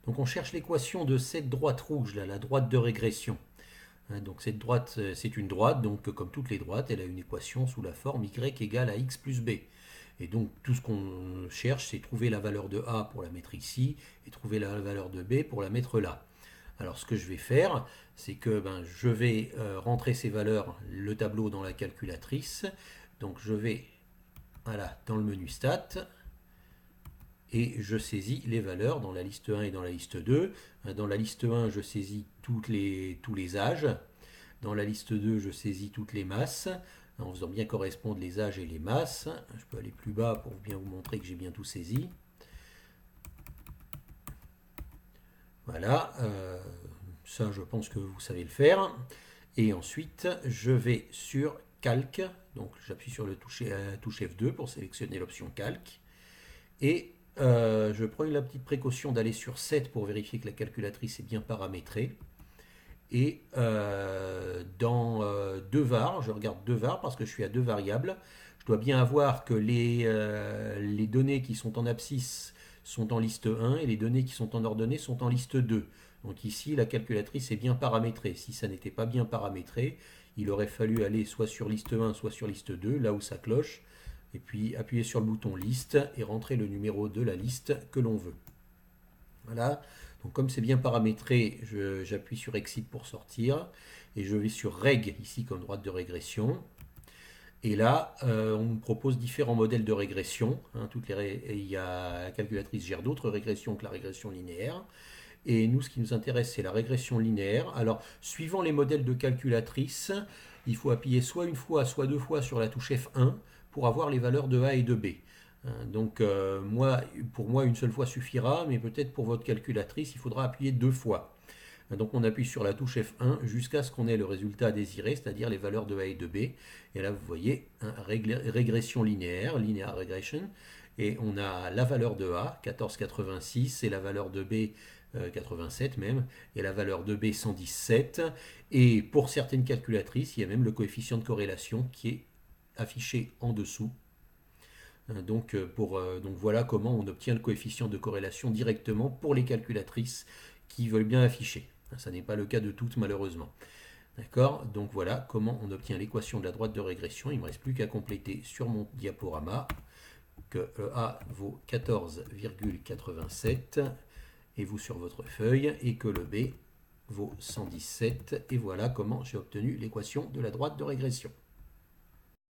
Donc on cherche l'équation de cette droite rouge, là, la droite de régression. Donc cette droite, c'est une droite, donc comme toutes les droites, elle a une équation sous la forme y égale à x plus b. Et donc tout ce qu'on cherche, c'est trouver la valeur de a pour la mettre ici, et trouver la valeur de b pour la mettre là. Alors ce que je vais faire, c'est que je vais rentrer ces valeurs, le tableau dans la calculatrice. Donc je vais dans le menu stat, et je saisis les valeurs dans la liste 1 et dans la liste 2. Dans la liste 1, je saisis tous les âges. Dans la liste 2, je saisis toutes les masses, en faisant bien correspondre les âges et les masses. Je peux aller plus bas pour bien vous montrer que j'ai bien tout saisi. Voilà, ça je pense que vous savez le faire. Et ensuite, je vais sur Calque, donc j'appuie sur la touche F2 pour sélectionner l'option Calque. Et je prends la petite précaution d'aller sur 7 pour vérifier que la calculatrice est bien paramétrée. Et dans 2 var, je regarde 2 var parce que je suis à 2 variables. Je dois bien avoir que les données qui sont en abscisse sont en liste 1 et les données qui sont en ordonnée sont en liste 2. Donc ici, la calculatrice est bien paramétrée. Si ça n'était pas bien paramétré, il aurait fallu aller soit sur liste 1, soit sur liste 2, là où ça cloche, et puis appuyer sur le bouton liste et rentrer le numéro de la liste que l'on veut. Voilà, donc comme c'est bien paramétré, j'appuie sur Exit pour sortir, et je vais sur Reg, ici comme droite de régression. Et là, on me propose différents modèles de régression. La calculatrice gère d'autres régressions que la régression linéaire. Et nous, ce qui nous intéresse, c'est la régression linéaire. Alors, suivant les modèles de calculatrice, il faut appuyer soit une fois, soit 2 fois sur la touche F1 pour avoir les valeurs de A et de B. Donc, pour moi, une seule fois suffira, mais peut-être pour votre calculatrice, il faudra appuyer 2 fois. Donc on appuie sur la touche F1 jusqu'à ce qu'on ait le résultat désiré, c'est-à-dire les valeurs de A et de B. Et là, vous voyez, régression linéaire, linear regression. Et on a la valeur de A, 14,86, et la valeur de B, 87 même, et la valeur de B, 117. Et pour certaines calculatrices, il y a même le coefficient de corrélation qui est affiché en dessous. Donc voilà comment on obtient le coefficient de corrélation directement pour les calculatrices qui veulent bien afficher. Ça n'est pas le cas de toutes malheureusement. D'accord? Donc voilà comment on obtient l'équation de la droite de régression. Il ne me reste plus qu'à compléter sur mon diaporama que A vaut 14,87 et vous sur votre feuille, et que le B vaut 117. Et voilà comment j'ai obtenu l'équation de la droite de régression.